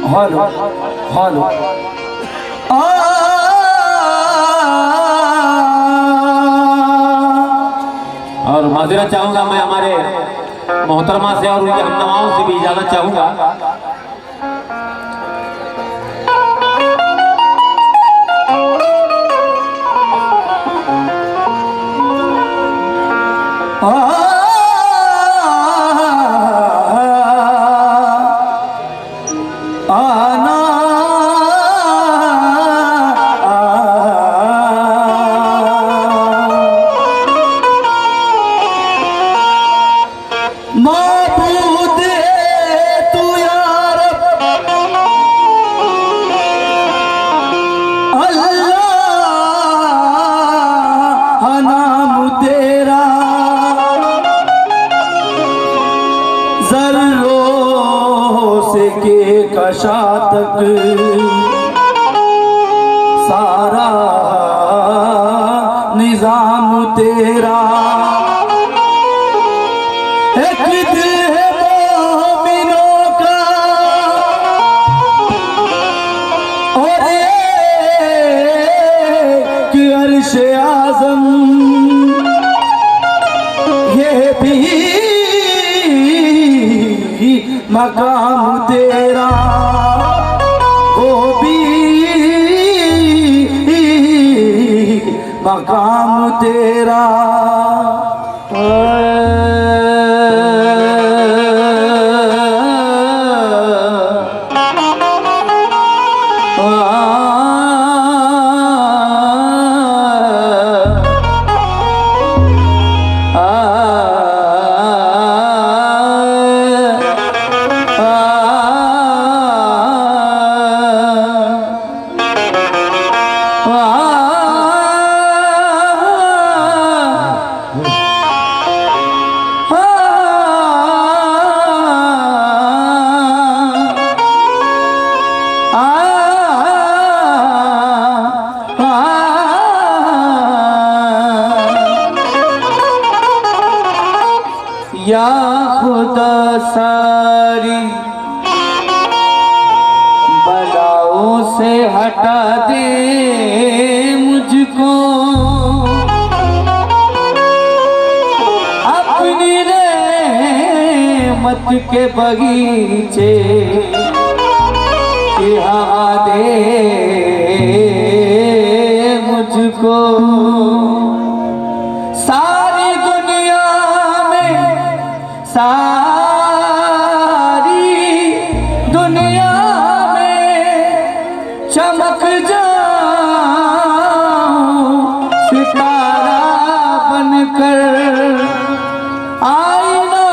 Hello hello और माजरा चाहूंगा मैं हमारे मोहतरमा से और उनके हमनवाओं से भी इजाजत चाहूंगा। शातक सारा निजाम तेरा, एक दिल है मोमिनों का और एक अर्श आज़म, ये भी मकाम तेरा, वो भी मकाम तेरा। या खुदा सारी बलाओं से हटा दे मुझको, अपनी रहमत के बगीचे की हवा दे मुझको। सारी दुनिया में, सारी दुनिया में चमक जाऊं सितारा बनकर, आईना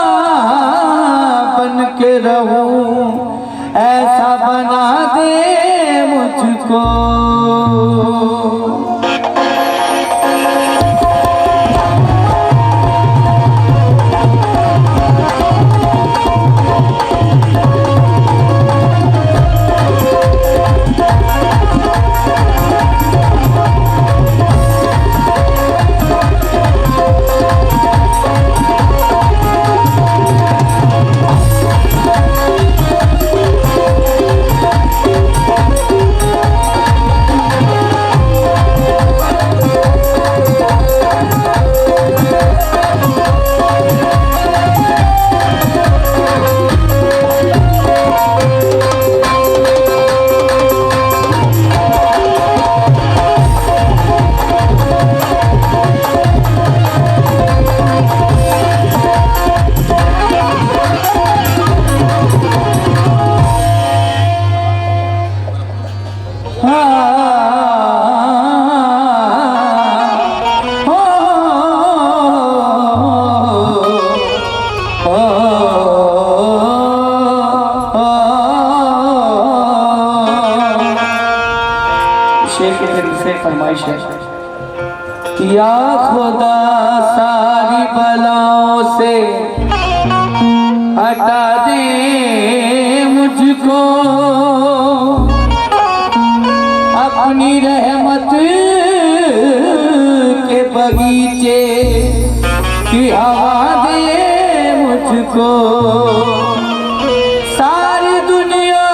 बन के रहूं, ऐसा बना दे मुझको। फरमाइश है कि या खुदा सारी बलाओं से हटा दे मुझको, अपनी रहमत के बगीचे की हवा दे मुझको। सारी दुनिया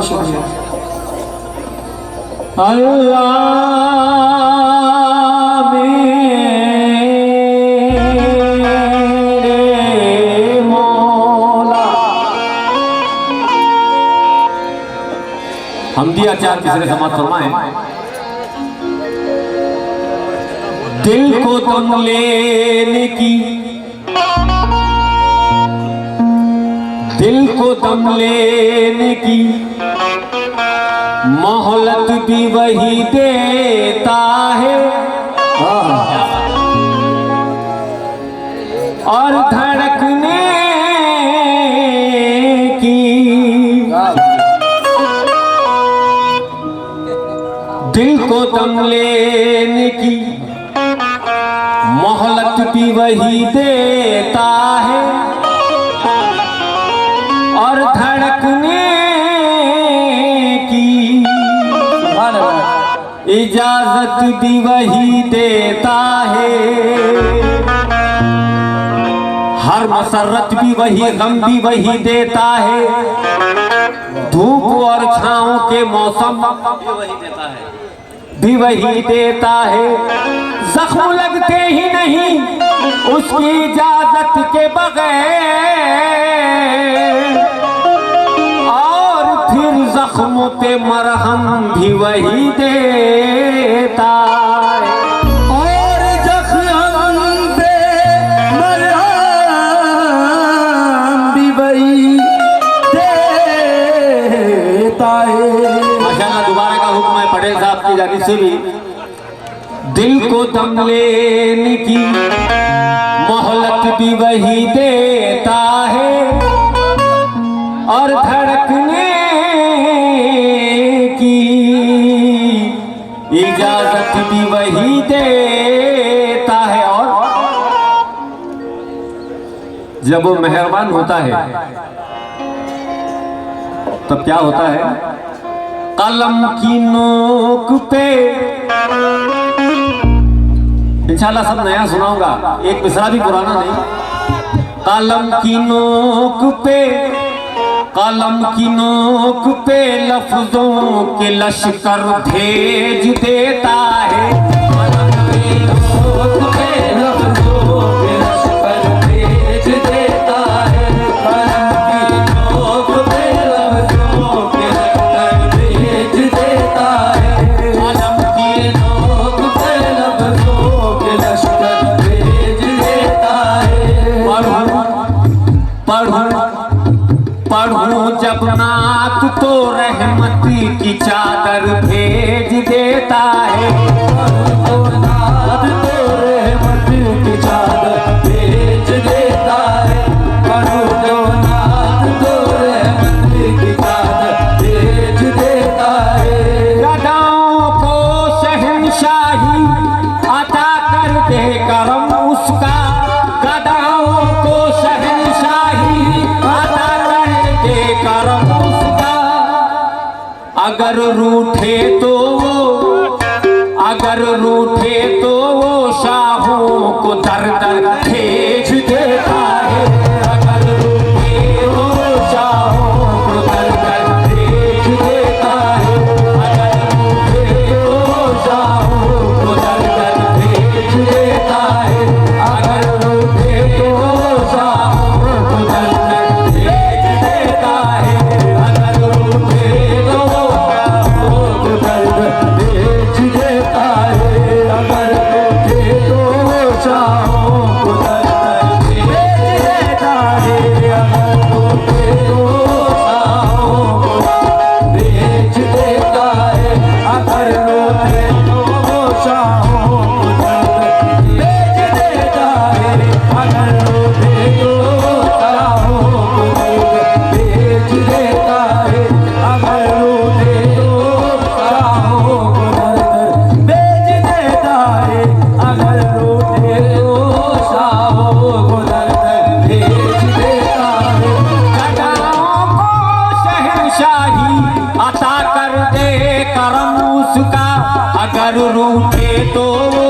शुक्रिया। अल्लाह मेरे मौला। हमदिया चार तीसरे समाज फरमाए, दिल को तुम लेने की, दिल को तुम लेने की मोहलत भी वही देता है, और धड़कने की दिल को तुम लेने की मोहलत भी वही देता है, और धड़कने की इजाजत भी वही देता है। हर मसरत भी वही, गम भी वही देता है, धूप और छांव के मौसम भी वही देता है, भी वही देता है। जख्म लगते ही नहीं उसकी इजाजत के बगैर, और फिर जख्मों पे मरहम भी वही देता है, और जख्म पे मरहम भी वही देता है। माशाअल्लाह, दोबारा का हुक्म है पटेल साहब की जानिब से भी। दिल को दम लेने की मोहलत भी वही देता है, और धड़कने की इजाजत भी वही देता है। और जब वो मेहरबान होता है तब क्या होता है? कलम की नोक पे, इंशाल्लाह सब नया सुनाऊंगा, एक मिसरा भी पुराना नहीं। कलम की नोक पे, कलम की नोक पे लफ्जों के लश्कर भेज देता है, कलम की नोक पे लफ्जों के लश्कर भेज देता है, कलम की नोक पे लफ्जों के लश्कर भेज देता है, कलम की नोक पे लफ्जों के लश्कर भेज देता है। पढ़ूं जब नात तो रहमत की चादर भेज देता है, पढ़ूं नात तो रहमत की चादर भेज देता है, पढ़ूं नात तो रहमत की चादर भेज देता है। गदाओं को शहंशाही अता कर दे करम उसका, गदाओं को शहंशाही अता कर दे करम उसका। अगर रूठे तो वो, अगर रूठे तो वो शाहों को दर दर भेज देता है, अगर रूठे वो शाहों को दर दर भेज देता है, अगर रूठे वो शाहों को दर दर भेज देता है, अगर रूठे वो शाहों को दर दर भेज देता है, अगर रूठे तो वो शाहों को दर दर भेज देता है, अगर रूठे तो वो शाहों को दर दर भेज देता है, अगर रूठे तो वो शाहों को भेज देता है, अगर रूठे तो वो शाहों को दर दर भेज देता है, अगर रूठे तो वो शाहों को दर दर भेज देता है, अगर रूठे तो वो शाहों को दर दर भेज देता है, अगर रूठे तो वो शाहों को दर दर भेज देता है। गदाओं को शहंशाही अता कर दे करम उसका, अगर रूठे तो वो,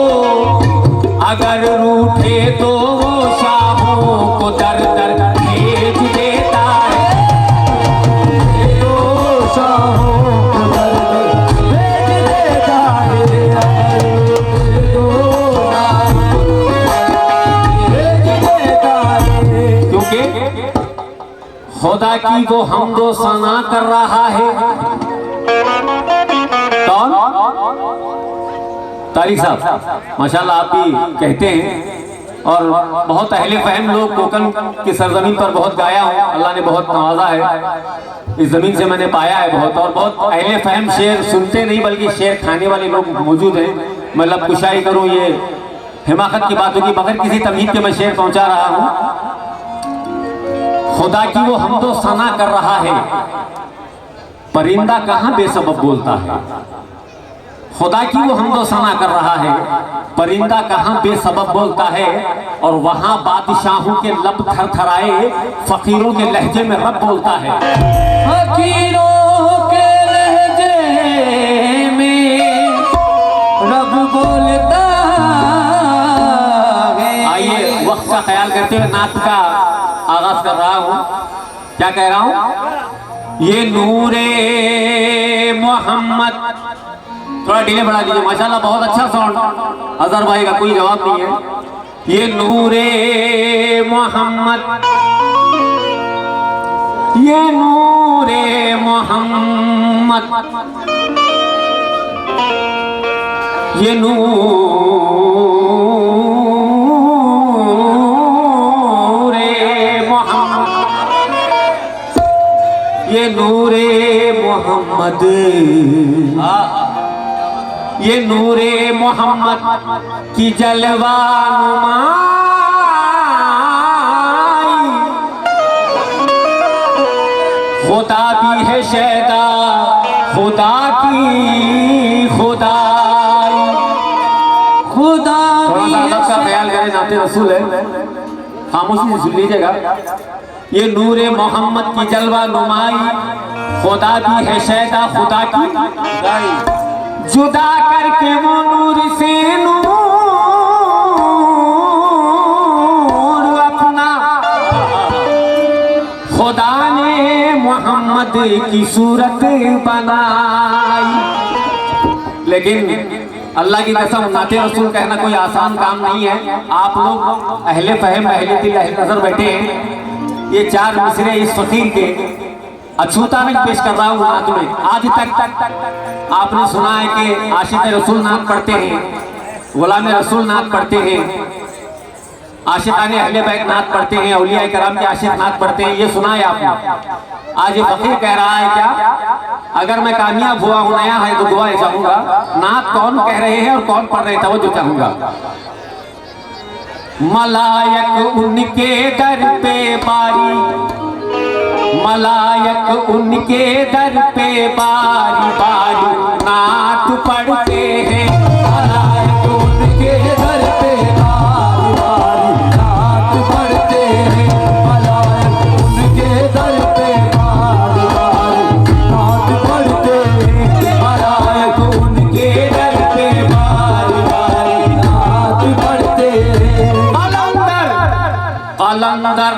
अगर रूठे तो वो शाहों को दर दर भेज देता है, तो शाहों खुदा की वो हमदो सना कर रहा है। कौन? तारिक साहब माशाल्लाह, आप भी कहते हैं और बहुत अहले फहम लोग कोकन की सरजमीन पर बहुत गाया हूँ, अल्लाह ने बहुत नवाजा है, इस जमीन से मैंने पाया है बहुत। और बहुत अहले फहम शेर सुनते नहीं बल्कि शेर खाने वाले लोग मौजूद हैं। मैं लब कुशाई करूँ, ये हिमाकत की बात होगी, बगैर किसी तमहीद के मैं शेर पहुंचा रहा हूँ। खुदा की वो हमदो सना कर रहा है, परिंदा कहाँ बेसबब बोलता है। खुदा की वो हमदो सना कर रहा है, परिंदा कहाँ बेसबब बोलता है। और वहां बादशाहों के लब थरथराए, फकीरों के लहजे में रब बोलता है। फकीरों के लहजे में रब बोलता है। आइए वक्त का ख्याल करते हुए नात का आगाज कर रहा हूँ। क्या कह रहा हूँ? ये नूरे मोहम्मद, थोड़ा डिले बढ़ा दीजिए। माशाल्लाह बहुत अच्छा साउंड, अजहर भाई का कोई जवाब नहीं है। ये नूरे मोहम्मद, ये नूरे मोहम्मद, ये ये नूरे मोहम्मद, ये नूरे मोहम्मद की जलवा नुमाई, खुदा भी है शैदा, खुदा की खुदाई। खुदा भी है का ख्याल करें, नाते रसूल है, खामोशी से सुन लीजिएगा। ये नूरे मोहम्मद की जलवा नुमाई, खुदा भी है शैदा, खुदा की जुदा करके वो नूर से नूर अपना, खुदा ने मोहम्मद की सूरत बनाई। लेकिन अल्लाह की कसम, नाते रसूल कहना कोई आसान काम नहीं है। आप लोग अहले फहम, अहले दिल, अहले नजर बैठे हैं। ये चार मिसरे इस फकीर के अछूता में पेश कर रहा हूँ नात में। आज तक आपने सुना है कि आशिक रसूल नात पढ़ते हैं, गुलाम रसूल नात पढ़ते हैं, आशिकाने अहले बैत नात पढ़ते हैं, औलिया कराम के आशिक नात पढ़ते हैं, ये सुना है आपने। आज ये फकीर कह रहा है क्या, अगर मैं कामयाब हुआ हूँ, नया है तो दुआ चाहूंगा। नात कौन कह रहे हैं और कौन पढ़ रहे हैं, तवज्जो चाहूंगा। मलायक उनके दर पे बारी, मलायक उनके दर पे बारी बारी नात पढ़ते हैं। मलायक उनके दर पे बारी बारी नात पढ़ते हैं। मलायक उनके दर पे बारी बारी नात पढ़ते हैं। मलायक उनके दर पे बारी बारी नात पढ़ते हैं। कलंदर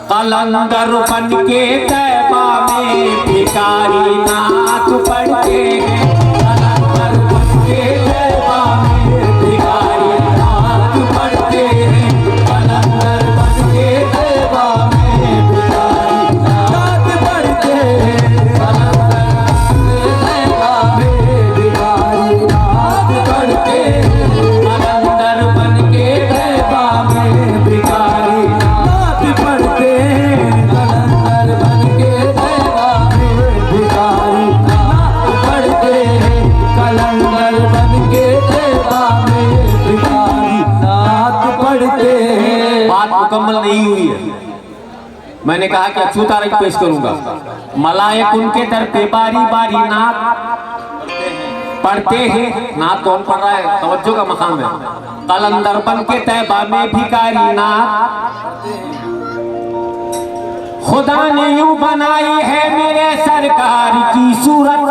कलंदर बन के तैबा में भिखारी नात पढ़ते हैं। कलंदर बन के तैबा में भिखारी नात पढ़ते हैं। कलंदर बन के तैबा में भिखारी नात पढ़ते हैं। कलंदर बन के तैबा में भिखारी नात पढ़ते हैं। कलंदर बन के तैबा में भिखारी नात पढ़ते हैं। कलंदर बन के तैबा में भिखारी नात पढ़ते हैं। बात मुकम्मल नहीं हुई है। मैंने कहा कि अछूता रंग पेश करूंगा। मलायक उनके दर पे बारी बारी नात पढ़ते हैं। नात कौन पढ़ रहा है, तवज्जो का मकाम है। कलंदर बन के तैबा में भिखारी नात, खुदा ने यूं बनाई है मेरे सरकार की सूरत,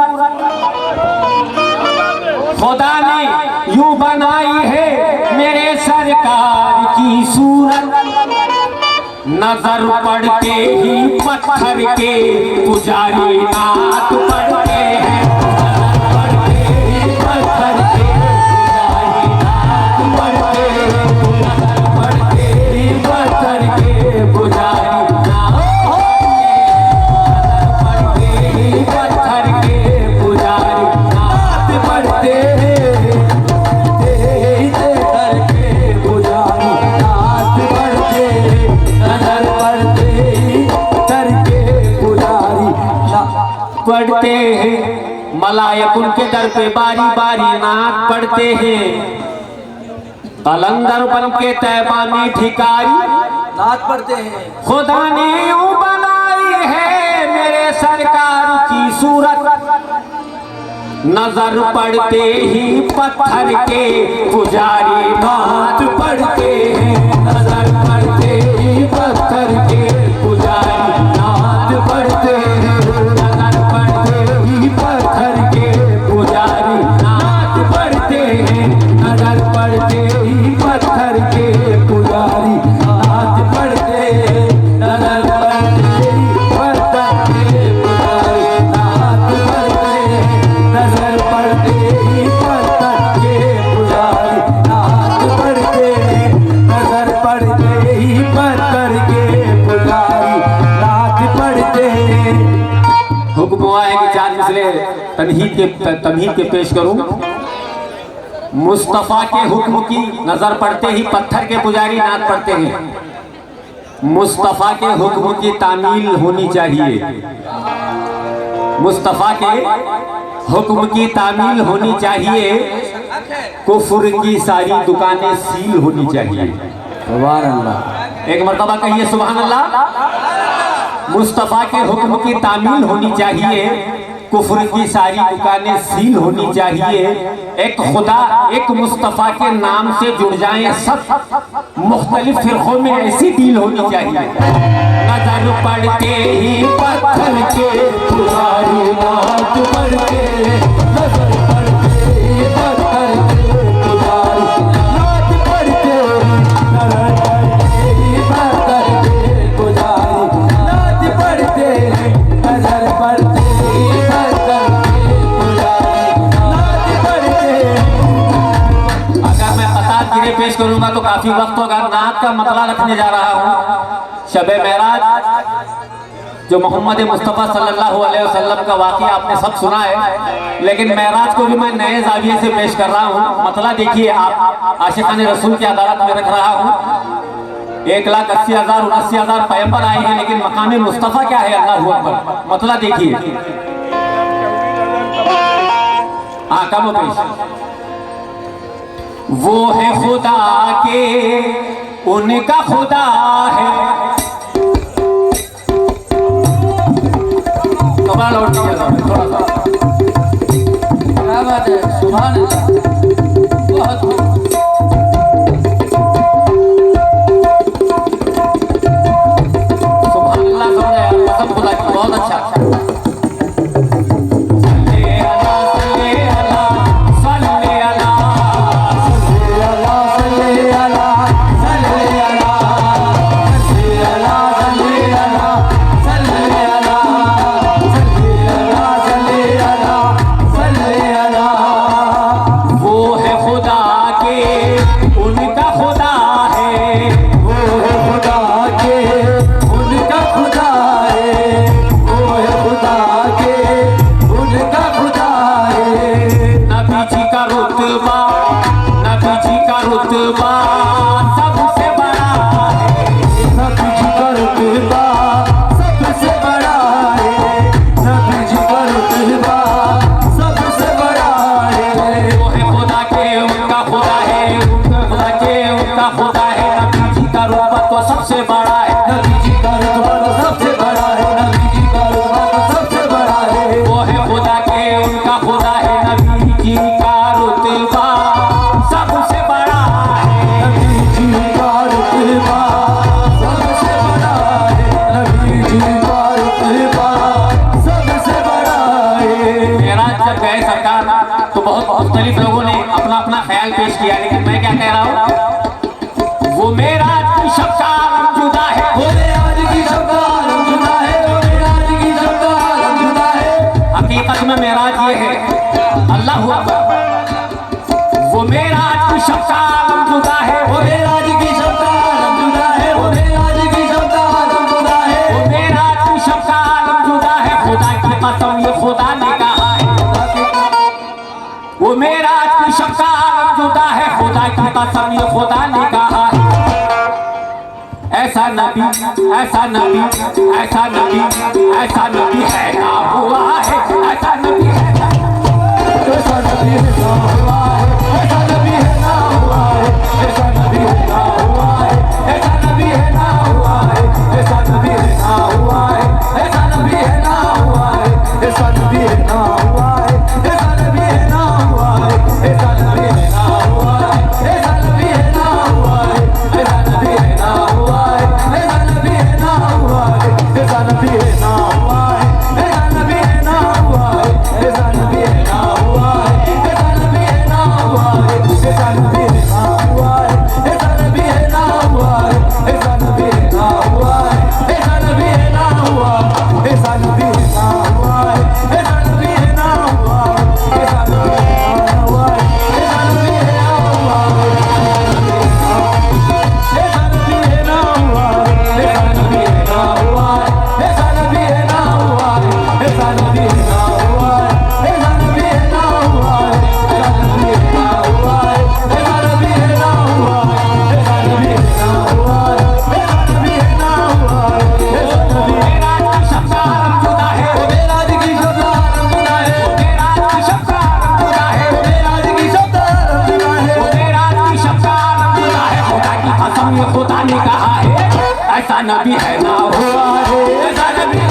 खुदा ने यूं बनाई है मेरे सरकार की सूरत। नजर पड़ते ही पत्थर के पुजारी नात पढ़ते हैं। नजर पड़ते ही पत्थर के पुजारी नात पढ़ते हैं। नजर पड़ते ही पत्थर के पुजारी नात पढ़ते हैं। खलायक उनके दर पे बारी बारी नात पढ़ते हैं। कलंदर बन के तैबा में ठिकारी नात पढ़ते हैं। खुदा ने यूं बनाई है मेरे सरकार की सूरत, नजर पड़ते ही पत्थर के पुजारी नात पढ़ते हैं। नजर पड़ते ही पत्थर के पुजारी नात पढ़ते हैं। नजर पड़ते ही पत्थर के पुजारी नात पढ़ते हैं। नजर पड़ते ही पत्थर के पुजारी नात पढ़ते हैं। नजर पड़ते ही पत्थर के पुजारी नात पढ़ते हैं। नजर पड़ते ही पत्थर के पुजारी नात पढ़ते हैं। नजर पड़ते ही पत्थर के पुजारी नात पढ़ते हैं। हुक्म हुआ है कि 4 मिसरे तमहीद के पेश करूं। मुस्तफा के हुक्म की नजर पड़ते ही पत्थर के पुजारी नात पढ़ते हैं। मुस्तफा के हुक्म की तामील होनी चाहिए। मुस्तफा के हुक्म की तामील होनी चाहिए। कुफ्र की सारी दुकानें सील होनी चाहिए। सुभान अल्लाह। एक मर्तबा कहिए सुभान अल्लाह। मुस्तफा के हुक्म की तामील होनी चाहिए। कुफ्र की सारी दुकानें सील होनी चाहिए। एक खुदा एक मुस्तफा के नाम से जुड़ जाएं सब, मुख्तलिफ फिरकों में ऐसी डील होनी चाहिए। नजर पड़ते ही पत्थर के पुजारी नात पढ़ते, नजर पड़ते ही पत्थर के पुजारी नात पढ़ते, नजर पड़ते ही पत्थर के पुजारी नात पढ़ते, नजर पड़ते ही पत्थर के पुजारी नात पढ़ते। अगर मैं पतार गिरे पेश करूंगा तो काफी वक्त होगा। नात का मतला रखने जा रहा हूं। शबे मेराज जो मोहम्मद मुस्तफ़ा सल्लल्लाहु अलैहि वसल्लम का वाक़या आपने सब सुना है, लेकिन मेराज को भी मैं नए जाविये से पेश कर रहा हूँ। मतला देखिए आप, आशिकान रसूल की अदालत में रख रहा हूँ। 1,80,000 79,000 पैगंबर आए हैं, लेकिन मकाम मुस्तफ़ा क्या है? अल्लाहु अकबर। मतला देखिए। हाँ कम पेश। वो है खुदा के उनका खुदा है। कमाल और थोड़ा सा क्या बात है। सुभान अल्लाह। बहुत सुभान अल्लाह। कसम खुदा की बहुत अच्छा। सबसे बड़ा है नबी जी का रुतबा तो सबसे बड़ा है। नबी जी का रुतबा तो सबसे बड़ा है। वो है खुदा के उनका खुदा है। नबी जी का रुतबा सबसे बड़ा है। नबी जी का रुतबा सबसे बड़ा है। नबी जी का रुतबा सबसे बड़ा है। मेराज जब गए सरकार तो बहुत मुख्तलिफ लोगों ने अपना अपना ख्याल पेश किया, लेकिन मैं क्या कह रहा हूँ, वो मेराज की शब्द जुदा है। वो मेराज की शब्द जुदा है। वो मेराज की शब्द जुदा है। हकीकत में मेराज ये है, अल्लाहु अकबर। वो मेराज की शब्द जुदा है। वो मेराज की शब्द जुदा है। वो मेराज की शब्द जुदा है। वो मेराज की शब्द जुदा है। खुदा की कसम ये खुदा ने कहा है। वो मेराज की शब्द जुदा है। खुदा की कसम ये खुदा ने कहा है। ऐसा नबी ऐसा नबी ऐसा नबी ऐसा नबी है ना हुआ है। ऐसा नबी है नबी है ना हुआ है, ऐसा नबी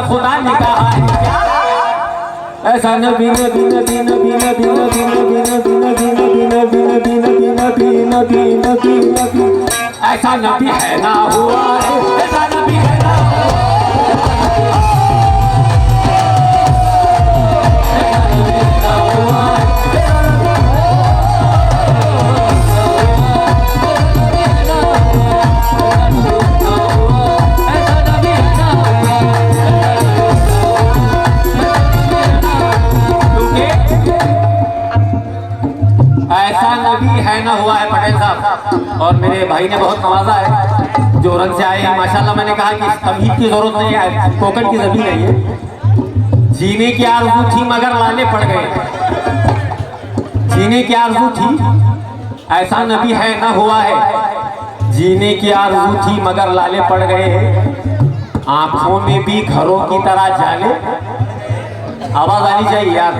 खुदा ने कहा है ऐसा नबी नबी नबी नबी नबी नबी नबी नबी नबी नबी नबी नबी नबी नबी नबी नबी ऐसा नबी है ना हुआ है, ऐसा नबी है ना है ना हुआ है पटेल साहब। और मेरे भाई ने बहुत नवाजा है जो रंग से आए हैं माशाल्लाह। मैंने कहा कि तमहीद की जरूरत नहीं है, कोकण की जमीन है ये। जीने की आरज़ू थी मगर लाले पड़ गए, जीने की आरज़ू थी ऐसा नबी है ना हुआ है। जीने की आरज़ू थी मगर लाले पड़ गए, आंखों में भी घरों की तरह जाले। आवाज आनी चाहिए यार।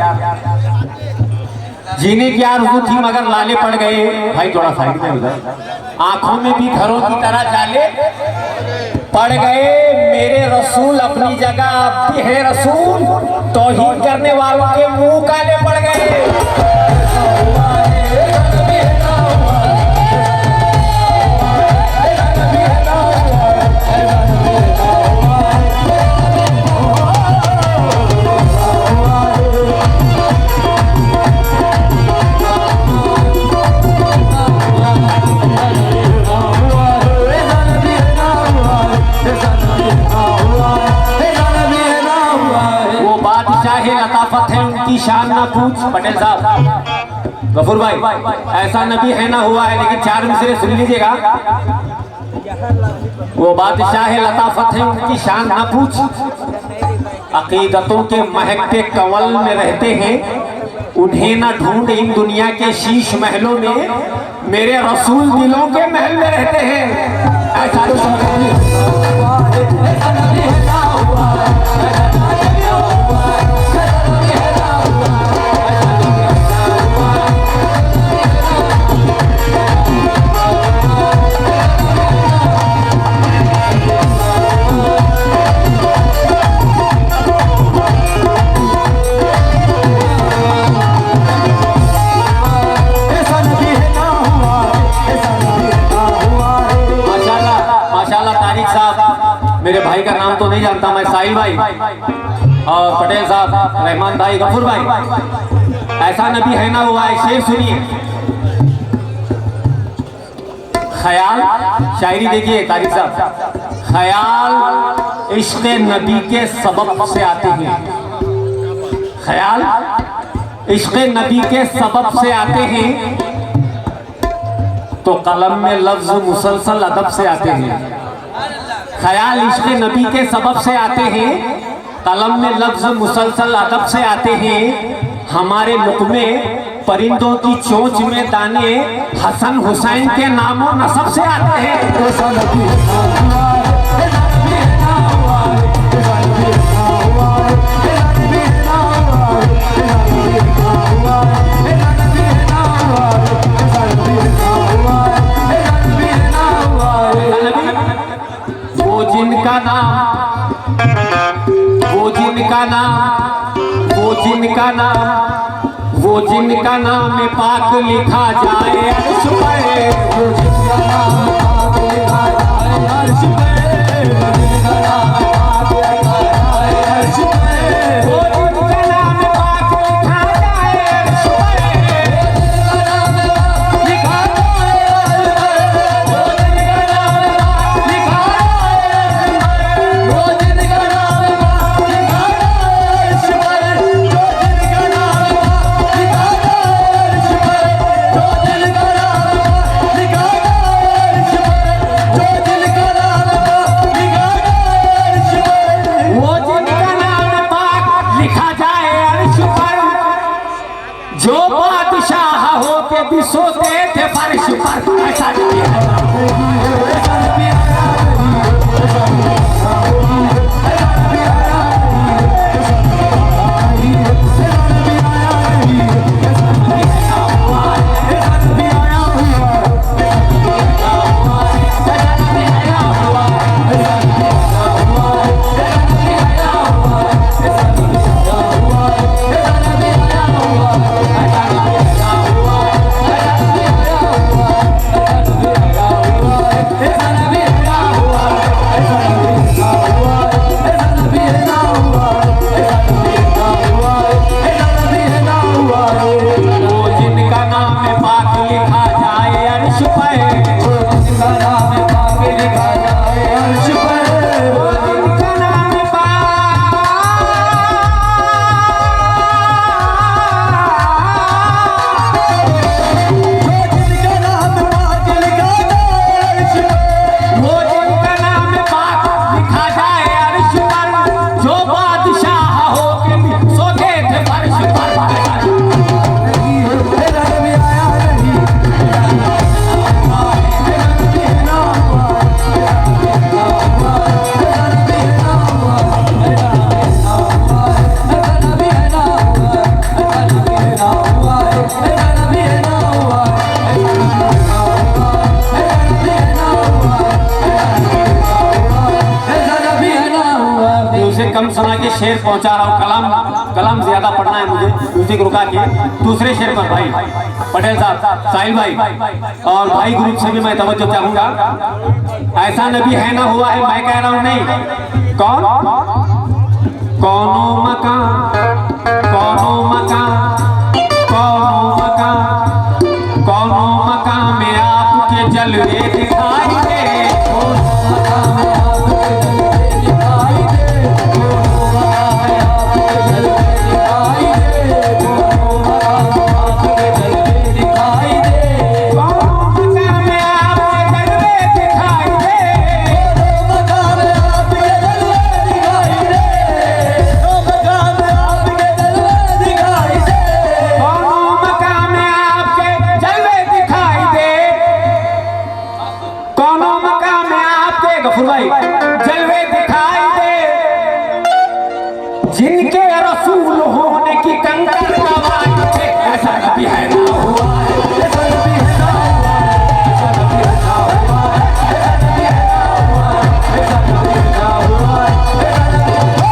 जीने की आरज़ू थी मगर लाले पड़ गए, भाई थोड़ा साइड में उधर। आंखों में भी घरों की तरह जाले पड़ गए, मेरे रसूल अपनी जगह आप भी है रसूल, तौहीद करने वालों के मुंह काले पड़ गए। उनकी शान ना पूछ पटेल साहब, गफूर भाई ऐसा नबी है ना हुआ है, लेकिन चार मिसरे सुन लीजिएगा। वो बादशाह है लताफत है उनकी शान ना पूछ, अकीदतों के महकते कंवल में रहते हैं, उन्हें ना ढूंढ इन दुनिया के शीश महलों में, मेरे रसूल दिलों के महल में रहते हैं। ऐसा मेरे भाई का नाम तो नहीं जानता मैं, साहिल भाई और पटेल साहब, रहमान भाई, गफूर भाई, ऐसा नबी है ना हुआ है। शेर सुनिए, ख्याल शायरी देखिए तारिक साहब, ख्याल इश्क़ नबी के सबब से आते हैं, ख्याल इश्क़ नबी के सबब से आते हैं, तो कलम में लफ्ज मुसलसल अदब से आते हैं। ख्याल इश्क़ नबी के सबब से आते हैं, कलम में लफ्ज मुसलसल अदब से आते हैं, हमारे लुक़मे परिंदों की चोंच में दाने हसन हुसैन के नामों नसब से आते हैं। वो जिनका नाम, वो जिनका नाम, वो जिनका नाम, वो जिनका नाम पाक लिखा जाए अर्श पे, वो जिनका नाम पाक लिखा जाए अर्श पे, वो जिनका नाम पाक लिखा जाए अर्श पे, वो जिनका नाम पाक लिखा जाए अर्श पे, वो जिनका नाम लिखा जाए, वो जिनका नाम लिखा जाए, वो जिनका नाम होके भी सोते थे फर्श पर, ऐसा नबी है ना कम सुना के शेर पहुंचा रहा हूँ। कलम ज्यादा पढ़ना है मुझे, म्यूजिक रुका के दूसरे शेर पर भाई पटेल साहब, साहिल भाई और भाई ग्रुप से भी मैं तवज्जो चाहूंगा। ऐसा नबी है ना हुआ है, मैं कह रहा हूँ नहीं। कौन कौनो मकान कौनो मकान कौनो मकान कौनो मकान में आपके जलवे दिखाई दे, जलवे दिखाई दे, जिनके रसूल होने की कंकर गवाही दे। ऐसा नबी है ना हुआ है, ऐसा नबी है ना हुआ है, ऐसा नबी है ना हुआ है, ऐसा नबी है ना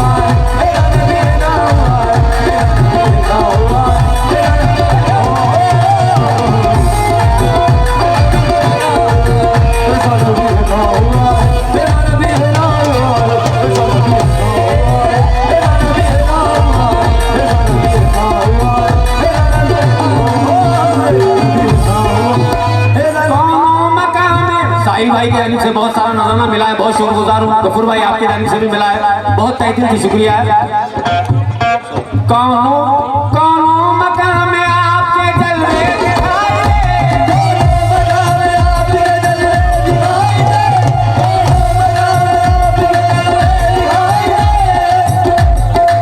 हुआ है, ऐसा नबी है ना हुआ है, ऐसा नबी है ना हुआ है, ऐसा नबी है ना हुआ है, ऐसा नबी है ना हुआ है। साहिल भाई की जानिब से बहुत सारा नजराना मिला है, बहुत शुक्रगुजार हूँ। गफूर भाई आपकी जानिब से भी मिला है, बहुत तहे दिल से शुक्रिया है। कौनो कौनो मकाम में आपके जलवे दिखाई दे,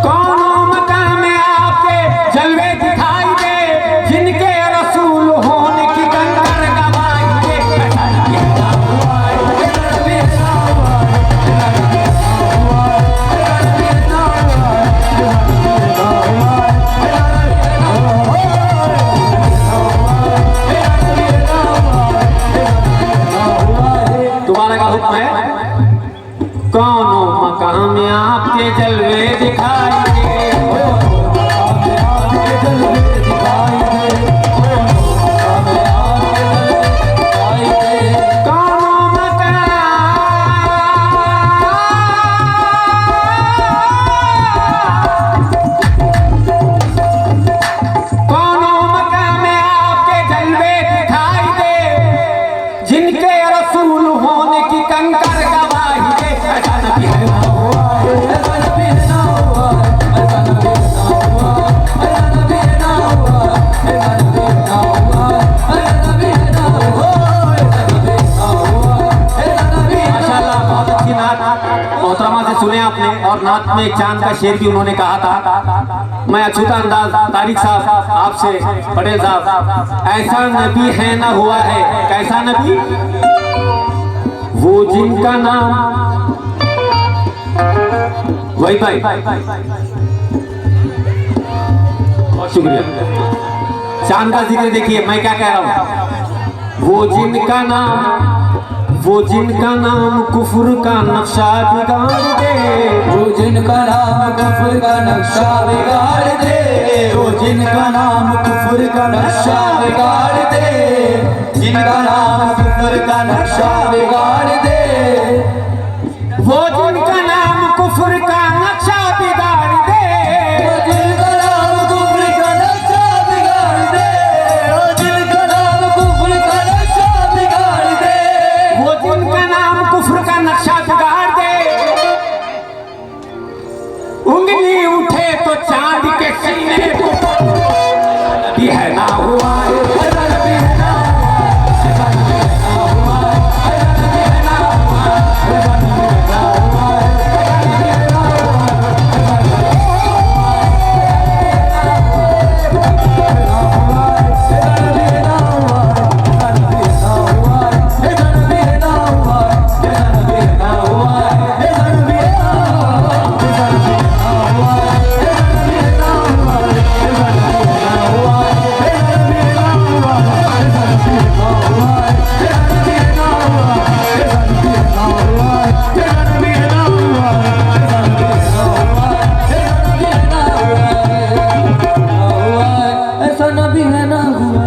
कौनो मकाम में आपके जलवे दिखाई दे, जिनके रसूल होने की कंकर गवाही दे। ऐसा नबी है ना हुआ है, ऐसा नबी है ना हुआ है, ऐसा नबी है ना हुआ है, ऐसा नबी है ना हुआ है, ऐसा नबी है ना हुआ है, ऐसा नबी है ना हुआ है, ऐसा नबी है ना हुआ है, ऐसा नबी है ना हुआ है। तुम्हारा का हुक्म है, कौनो मकाम में आपके जलवे दिखाई दे, आपके जलवे दिखाई दे, कौनो मकाम में आपके जलवे दिखाई दे, जिनके रसूल होने की कंकर गवाही दे। ऐसा नबी है ना हुआ है, ऐसा नबी है ना हुआ है, ऐसा नबी है ना हुआ है, ऐसा नबी है ना हुआ है, ऐसा नबी है ना हुआ है, ऐसा नबी है ना हुआ है, ऐसा नबी है ना हुआ है, ऐसा नबी। माशाल्लाह, बहुत अच्छी नात मोहतरमा से सुने आपने। और नात में एक चांद का शेर भी उन्होंने कहा था। मैं अछूता अंदाज तारिक साहब आपसे, पटेल साहब, ऐसा नबी है ना हुआ है, कैसा नबी, वो जिनका नाम, वही भाई बहुत शुक्रिया। चांद का जिक्र देखिए, मैं क्या कह रहा हूं, वो जिनका नाम कुफ्र का नक्शा बिगाड़ दे, वो जिनका नाम कुफ्र का नक्शा बिगाड़ दे, वो जिनका नाम कुफ्र का नक्शा बिगाड़ दे, जिनका नाम कुफ्र का नक्शा बिगाड़ दे, वो जिनका नाम कुफ्र का नक्शा बिगाड़ दे, वो जिनका नाम कुफ्र का नक्शा बिगाड़ दे, वो जिनका नाम कुफ्र का नक्शा बिगाड़ दे, वो जिनका नाम कुफ्र का नक्शा बिगाड़ दे, उंगली उठे तो चांद के सीने को भी है ना हुआ है,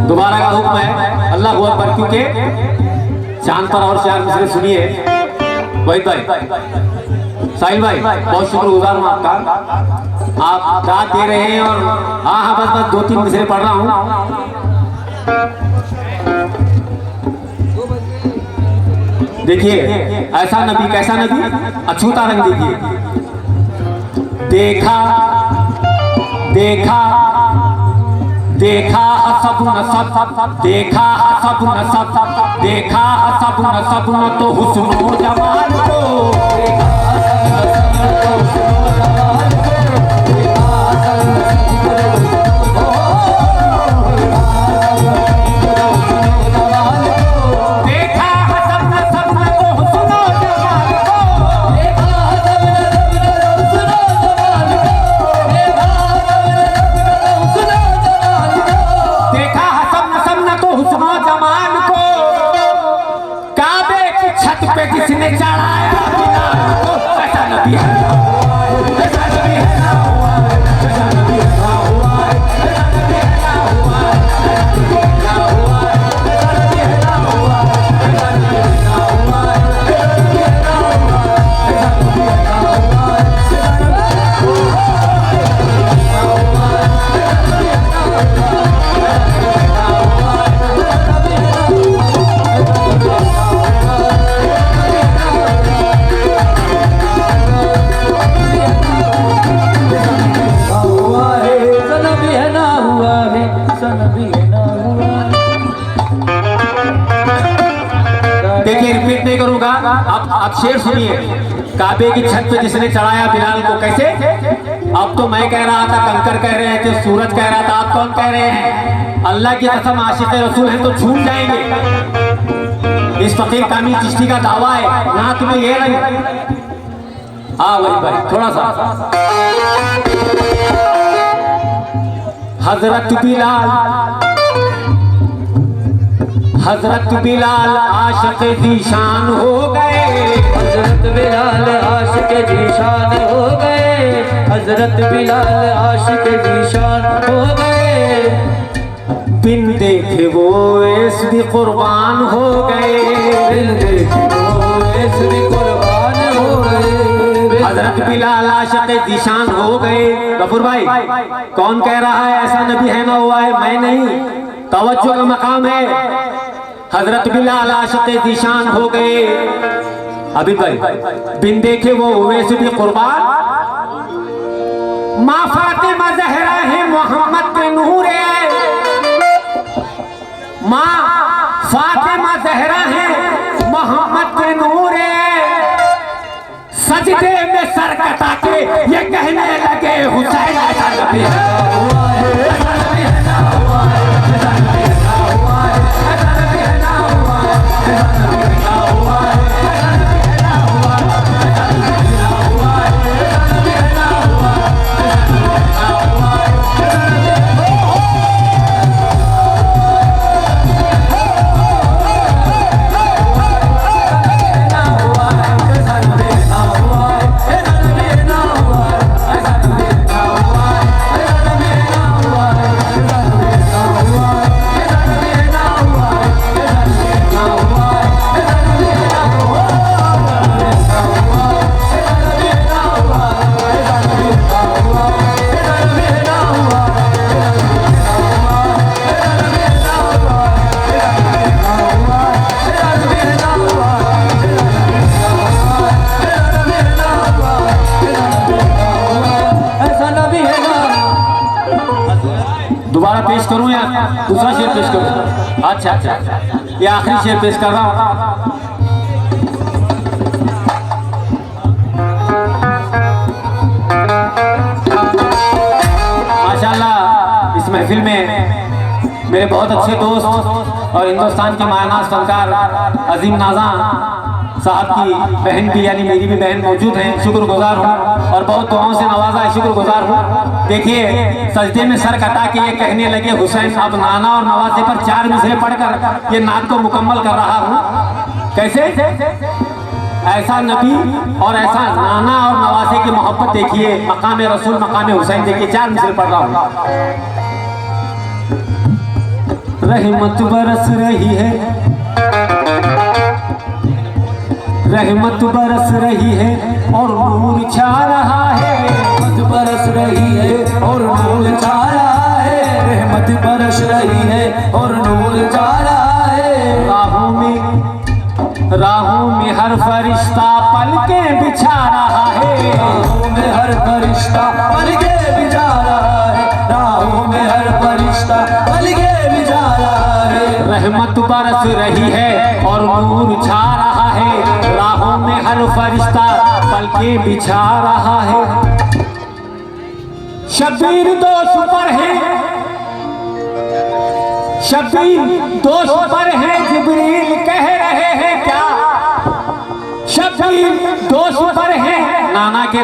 दोबारा का हुक्म है, अल्लाह हुआ पर, क्योंकि चांद पर और चार मिसरे सुनिए। वहीद भाई, साहिल भाई, बहुत शुक्रगुजार हूँ आपका, आप दाद दे रहे हैं, और हाँ हाँ बस 2-3 मिसरे पढ़ रहा हूँ। देखिए ऐसा नबी, कैसा नबी, अछूता रंग देखिए, देखा देखा देखा सब न सब, देखा सब न सब, देखा सब न सब न तो हुस्नो जमाल को, देखा जिसने चढ़ाया बिलाल को, ऐसा नबी है ना हुआ है, ऐसा नबी है ना हुआ है, ऐसा नबी है ना हुआ है, ऐसा नबी है ना हुआ है, ऐसा नबी है ना हुआ है, ऐसा नबी है ना हुआ है, ऐसा नबी है ना हुआ है, ऐसा नबी है ना हुआ है, ऐसा नबी है ना हुआ है, ऐसा नबी है ना देखिए रिपीट नहीं करूंगा, आप शेर सुनिए। काबे की छत पे जिसने चढ़ाया बिलाल को, कैसे, अब तो मैं कह रहा था, कंकर कह रहे थे, सूरज कह रहा था, आप कौन कह रहे हैं? अल्लाह की कसम आशिक रसूल हैं तो छूट जाएंगे। इस फकीर कामिल चिश्ती का दावा है, नाक में ये रंग। हाँ वही भाई, थोड़ा सा हजरत बिलाल, हजरत बिलाल आशिक जीशान हो गए, हजरत बिलाल आशिक जीशान हो गए, हजरत बिलाल आशिक जीशान हो गए, बिन देखे वो ऐस भी कुर्बान हो गए, बिन देखे वो ऐस भी कुर्बान हो गए, हजरत बिलाल आशिक जीशान हो गए। गफूर भाई, कौन कह रहा है ऐसा नबी है ना हुआ है? मैं नहीं, तवज्जो का मकाम है। हजरत बिलाल आशिक जीशान हो गए। अभी भाई, बिन देखे वो वैसे भी कुर्बान। माँ फातिमा ज़हरा है, मोहम्मद के नूर है। माँ फातिमा ज़हरा है, मोहम्मद के नूर है। सजदे में सर कटा के ये कहने लगे हुसैन ऐसा नबी है ना हुआ है, ऐसा नबी है ना हुआ है, ऐसा नबी है ना हुआ है, ऐसा नबी है ना हुआ है, ऐसा नबी है ना हुआ है, ऐसा नबी है ना हुआ है, ऐसा नबी है ना हुआ है, ऐसा नबी है ना हुआ है, ऐसा नबी है ना हुआ है, ऐसा नबी है ना हुआ है। दोबारा पेश करूं या दूसरा शेर पेश करूं? अच्छा अच्छा, ये आखिरी शेर पेश कर रहा हूं। माशाल्लाह इस महफिल में मेरे बहुत अच्छे दोस्त और हिंदुस्तान के मायनाज फनकार अजीम नाजा साहब की बहन भी यानी मेरी भी बहन मौजूद हैं, शुक्रगुजार हूँ और बहुत दुआओं से नवाजा है, शुक्रगुजार हूँ। देखिए सजदे में सर कटा के ये कहने लगे हुसैन, अब नाना और नवाजे पर 4 मिसरे पढ़कर ये नात को मुकम्मल कर रहा हूँ। कैसे? ऐसा नबी और ऐसा नाना और नवाजे की मोहब्बत देखिए, मकाम रसूल मकाम हुसैन देखिए, 4 मिसरे पढ़ रहा हूँ। रहमत बरस रही है, रहमत बरस रही है और नूर छा रहा है, रहमत बरस रही है और नूर छा रहा है, रहमत बरस रही है और नूर छा रहा है। राहों में हर फरिश्ता पलकें बिछा रहा है, राहों में हर फरिश्ता पलकें बिछा रहा है, राहों में हर फरिश्ता पलकें बिछा रहा है। रहमत बरस रही है और नूर छा रहा है, राहों में हर फरिश्ता पलकें बिछा रहा है। शबीर दोष पर है, शबीर दोष पर है, जिब्रील कह रहे हैं क्या? शबीर दोष पर है, नाना के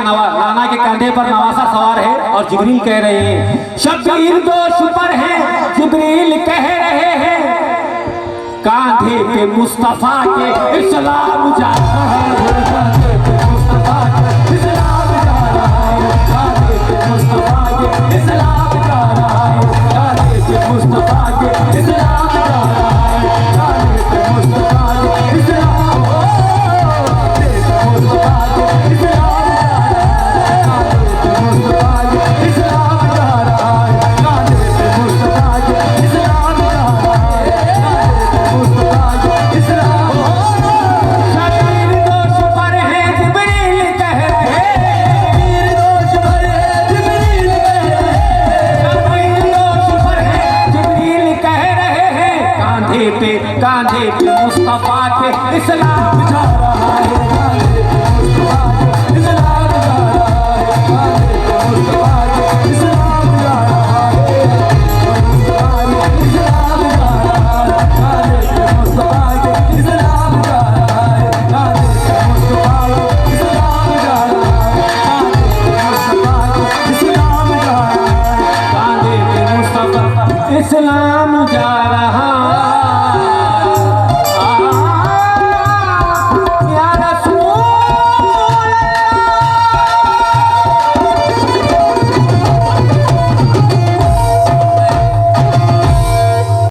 कंधे पर नवासा सवार है और जिब्रील कह रहे हैं, शबीर दोष पर है, जिब्रील कह रहे हैं, कांधे पे मुस्तफा के इस्लाम जा रहा है, कांधे पे मुस्तफा के इस्लाम जा रहा है, कांधे पे मुस्तफा के इस्लाम जा रहा है, कांधे पे मुस्तफा के इस्लाम जा रहा है, कांधे पे मुस्तफा के इस्लाम, कांधे पे मुस्तफा के इस्लाम जा रहा है, कांधे पे मुस्तफा के इस्लाम जा रहा है, कांधे पे मुस्तफा के इस्लाम जा रहा है। शबीर दोष पर है, जिब्रील कह रहे हैं, शबीर दोष पर है, जिब्रील कह रहे हैं, शबीर दोष पर है, जिब्रील कह रहे हैं, कांधे पे मुस्तफा के इस्लाम जा